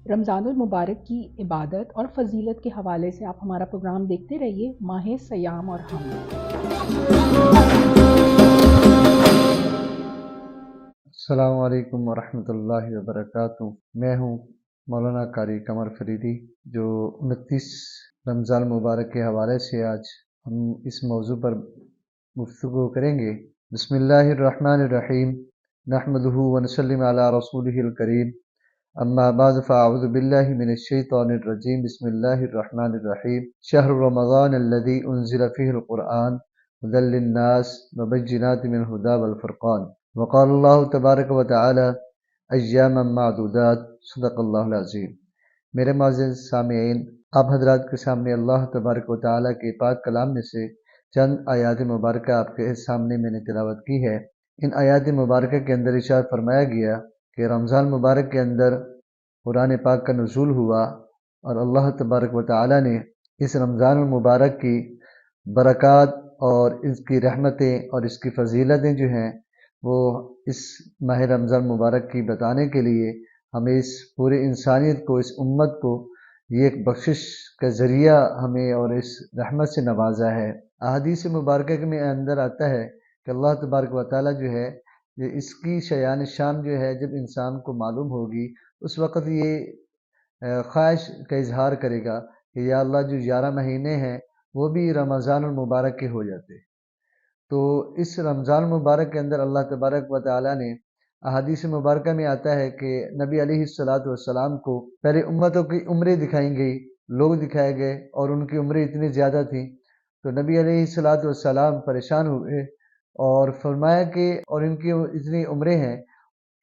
رمضان المبارک کی عبادت اور فضیلت کے حوالے سے آپ ہمارا پروگرام دیکھتے رہیے ماہ سیام اور ہم۔ السلام علیکم ورحمۃ اللہ وبرکاتہ۔ میں ہوں مولانا قاری قمر فریدی، جو 29 رمضان المبارک کے حوالے سے آج ہم اس موضوع پر گفتگو کریں گے۔ بسم اللہ الرحمن الرحیم، نحمدہ ونسلم علی رسولہ الکریم، اما بعد فاعوذ باللہ من الشیطان الرجیم، بسم اللہ الرحمن الرحیم۔ شہر رمضان الذی انزل فیہ القرآن ھدی للناس وبینات من الھدی والفرقان، وقال اللہ تبارک و تعالی ایاما معدودات، صدق اللہ العظیم۔ میرے معزز سامعین، آپ حضرات کے سامنے اللہ تبارک و تعالی کے پاک کلام میں سے چند آیات مبارکہ آپ کے سامنے میں نے تلاوت کی ہے۔ ان آیات مبارکہ کے اندر ارشاد فرمایا گیا کہ رمضان مبارک کے اندر قرآن پاک کا نزول ہوا، اور اللہ تبارک و تعالی نے اس رمضان المبارک کی برکات اور اس کی رحمتیں اور اس کی فضیلتیں جو ہیں وہ اس ماہ رمضان مبارک کی بتانے کے لیے ہمیں اس پوری انسانیت کو، اس امت کو یہ ایک بخشش کا ذریعہ ہمیں اور اس رحمت سے نوازا ہے۔ احادیث مبارکہ میں اندر آتا ہے کہ اللہ تبارک و تعالی جو ہے اس کی شیان شان جو ہے جب انسان کو معلوم ہوگی، اس وقت یہ خواہش کا اظہار کرے گا کہ یا اللہ جو 11 مہینے ہیں وہ بھی رمضان المبارک کے ہو جاتے۔ تو اس رمضان المبارک کے اندر اللہ تبارک و تعالی نے احادیث مبارکہ میں آتا ہے کہ نبی علیہ السلام کو پہلے امتوں کی عمریں دکھائیں گئی، لوگ دکھائے گئے، اور ان کی عمریں اتنی زیادہ تھیں تو نبی علیہ السلام پریشان ہوئے اور فرمایا کہ اور ان کی اتنی عمریں ہیں،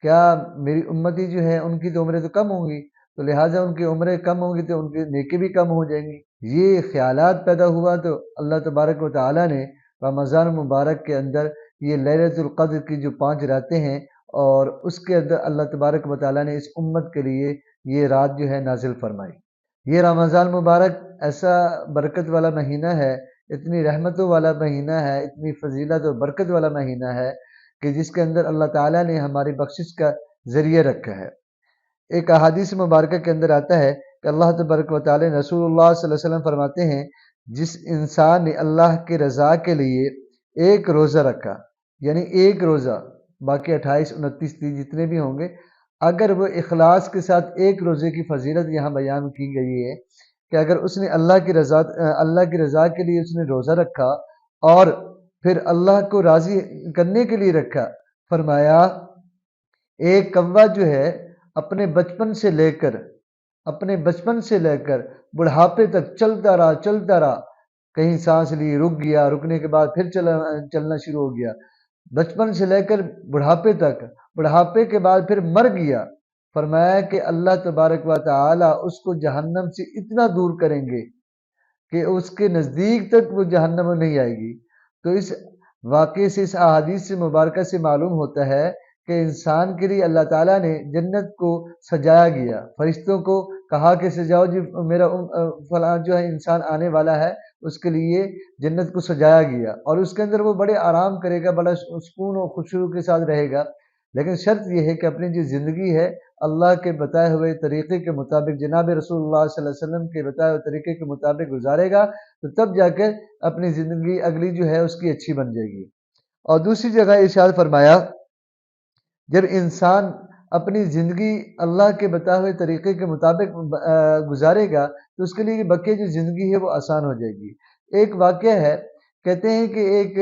کیا میری امتی جو ہے ان کی تو عمریں تو کم ہوں گی، تو لہٰذا ان کی عمریں کم ہوں گی تو ان کی نیکی بھی کم ہو جائیں گی۔ یہ خیالات پیدا ہوا تو اللہ تبارک و تعالی نے رمضان مبارک کے اندر یہ لیلۃ القدر کی جو 5 راتیں ہیں، اور اس کے اندر اللہ تبارک و تعالی نے اس امت کے لیے یہ رات جو ہے نازل فرمائی۔ یہ رمضان مبارک ایسا برکت والا مہینہ ہے، اتنی رحمتوں والا مہینہ ہے، اتنی فضیلت اور برکت والا مہینہ ہے کہ جس کے اندر اللہ تعالیٰ نے ہماری بخشش کا ذریعہ رکھا ہے۔ ایک احادیث مبارکہ کے اندر آتا ہے کہ اللہ تبارک و تعالی رسول اللہ صلی اللہ علیہ وسلم فرماتے ہیں، جس انسان نے اللہ کی رضا کے لیے ایک روزہ رکھا، یعنی ایک روزہ، باقی 28 29 30 جتنے بھی ہوں گے، اگر وہ اخلاص کے ساتھ ایک روزے کی فضیلت یہاں بیان کی گئی ہے کہ اگر اس نے اللہ کی رضا کے لیے اس نے روزہ رکھا اور پھر اللہ کو راضی کرنے کے لیے رکھا، فرمایا ایک کوا جو ہے اپنے بچپن سے لے کر بڑھاپے تک چلتا رہا، کہیں سانس لی رک گیا، رکنے کے بعد پھر چلنا شروع ہو گیا، بچپن سے لے کر بڑھاپے تک، بڑھاپے کے بعد پھر مر گیا، فرمایا کہ اللہ تبارک و تعالی اس کو جہنم سے اتنا دور کریں گے کہ اس کے نزدیک تک وہ جہنم نہیں آئے گی۔ تو اس واقعے سے، اس احادیث سے مبارکہ سے معلوم ہوتا ہے کہ انسان کے لیے اللہ تعالیٰ نے جنت کو سجایا گیا، فرشتوں کو کہا کہ سجاؤ جی میرا فلاں جو ہے انسان آنے والا ہے، اس کے لیے جنت کو سجایا گیا، اور اس کے اندر وہ بڑے آرام کرے گا، بڑا سکون و خوشی کے ساتھ رہے گا، لیکن شرط یہ ہے کہ اپنی جو زندگی ہے اللہ کے بتائے ہوئے طریقے کے مطابق، جناب رسول اللہ صلی اللہ علیہ وسلم کے بتائے ہوئے طریقے کے مطابق گزارے گا، تو تب جا کے اپنی زندگی اگلی جو ہے اس کی اچھی بن جائے گی۔ اور دوسری جگہ ارشاد فرمایا، جب انسان اپنی زندگی اللہ کے بتائے ہوئے طریقے کے مطابق گزارے گا تو اس کے لیے بقیہ جو زندگی ہے وہ آسان ہو جائے گی۔ ایک واقعہ ہے، کہتے ہیں کہ ایک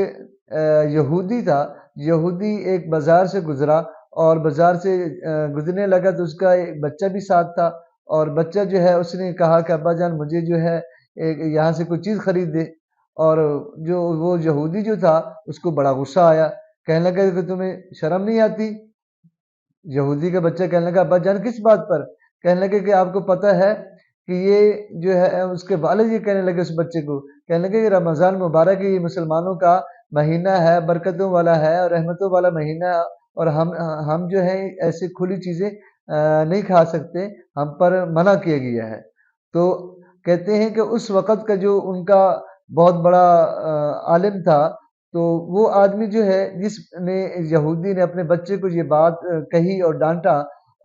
یہودی تھا، یہودی ایک بازار سے گزرا اور بازار سے گزرنے لگا تو اس کا ایک بچہ بھی ساتھ تھا، اور بچہ جو ہے اس نے کہا کہ ابا جان مجھے جو ہے یہاں سے کوئی چیز خرید دے، اور جو وہ یہودی جو تھا اس کو بڑا غصہ آیا، کہنے لگا کہ تمہیں شرم نہیں آتی؟ یہودی کا بچہ کہنے لگا ابا جان کس بات پر؟ کہنے لگے کہ آپ کو پتہ ہے کہ یہ جو ہے، اس کے والد یہ کہنے لگے اس بچے کو، کہنے لگے یہ رمضان مبارک یہ مسلمانوں کا مہینہ ہے، برکتوں والا ہے اور رحمتوں والا مہینہ ہے، اور ہم جو ہے ایسی کھلی چیزیں نہیں کھا سکتے، ہم پر منع کیا گیا ہے۔ تو کہتے ہیں کہ اس وقت کا جو ان کا بہت بڑا عالم تھا، تو وہ آدمی جو ہے جس نے یہودی نے اپنے بچے کو یہ بات کہی اور ڈانٹا،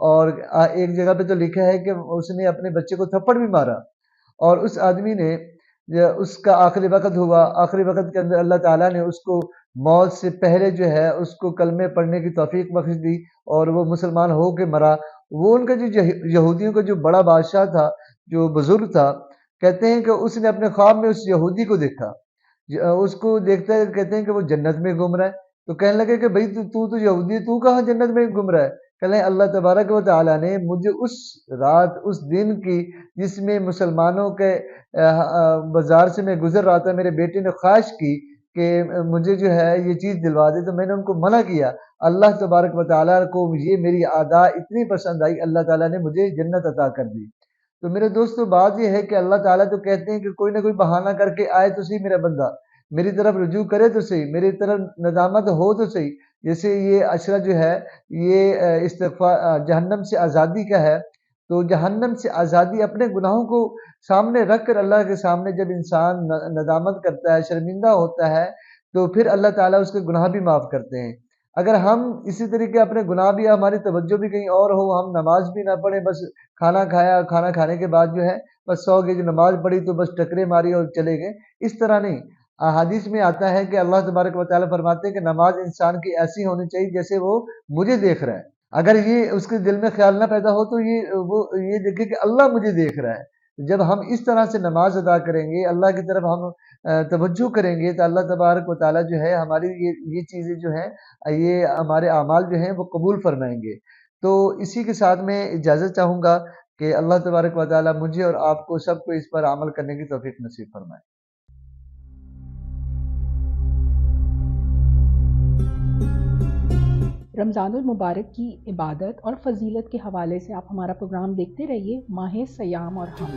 اور ایک جگہ پہ تو لکھا ہے کہ اس نے اپنے بچے کو تھپڑ بھی مارا، اور اس آدمی نے اس کا آخری وقت ہوا، آخری وقت کے اندر اللہ تعالیٰ نے اس کو موت سے پہلے جو ہے اس کو کلمے پڑھنے کی توفیق بخش دی اور وہ مسلمان ہو کے مرا۔ وہ ان کا جو یہودیوں کا جو بڑا بادشاہ تھا، جو بزرگ تھا، کہتے ہیں کہ اس نے اپنے خواب میں اس یہودی کو دیکھا، اس کو دیکھتا ہے، کہتے ہیں کہ وہ جنت میں گھوم رہا ہے، تو کہنے لگے کہ بھائی تو یہودی ہے، تو کہاں جنت میں گھوم رہا ہے؟ کہتے ہیں اللہ تبارک و تعالیٰ نے مجھے اس رات، اس دن کی جس میں مسلمانوں کے بازار سے میں گزر رہا تھا، میرے بیٹے نے خواہش کی کہ مجھے جو ہے یہ چیز دلوا دے، تو میں نے ان کو منع کیا۔ اللہ تبارک و تعالیٰ کو یہ میری ادا اتنی پسند آئی، اللہ تعالیٰ نے مجھے جنت عطا کر دی۔ تو میرے دوستو، بات یہ ہے کہ اللہ تعالیٰ تو کہتے ہیں کہ کوئی نہ کوئی بہانہ کر کے آئے تو صحیح، میرا بندہ میری طرف رجوع کرے تو صحیح، میری طرف ندامت ہو تو صحیح۔ جیسے یہ عشرہ جو ہے یہ استغفار جہنم سے آزادی کا ہے، تو جہنم سے آزادی اپنے گناہوں کو سامنے رکھ کر اللہ کے سامنے جب انسان ندامت کرتا ہے، شرمندہ ہوتا ہے، تو پھر اللہ تعالیٰ اس کے گناہ بھی معاف کرتے ہیں۔ اگر ہم اسی طریقے اپنے گناہ بھی، ہماری توجہ بھی کہیں اور ہو، ہم نماز بھی نہ پڑھیں، بس کھانا کھایا، کھانا کھانے کے بعد جو ہے بس سو گئے، جو نماز پڑھی تو بس ٹکرے ماری اور چلے گئے، اس طرح نہیں۔ احادیث میں آتا ہے کہ اللہ تبارک و تعالیٰ فرماتے ہیں کہ نماز انسان کی ایسی ہونی چاہیے جیسے وہ مجھے دیکھ رہا ہے۔ اگر یہ اس کے دل میں خیال نہ پیدا ہو تو یہ دیکھے کہ اللہ مجھے دیکھ رہا ہے۔ جب ہم اس طرح سے نماز ادا کریں گے، اللہ کی طرف ہم توجہ کریں گے، تو اللہ تبارک و تعالیٰ جو ہے ہماری یہ چیزیں جو ہیں، یہ ہمارے اعمال جو ہیں وہ قبول فرمائیں گے۔ تو اسی کے ساتھ میں اجازت چاہوں گا کہ اللہ تبارک و تعالیٰ مجھے اور آپ کو سب کو اس پر عمل کرنے کی توفیق نصیب فرمائے۔ رمضان المبارک کی عبادت اور فضیلت کے حوالے سے آپ ہمارا پروگرام دیکھتے رہیے، ماہ سیام اور ہم۔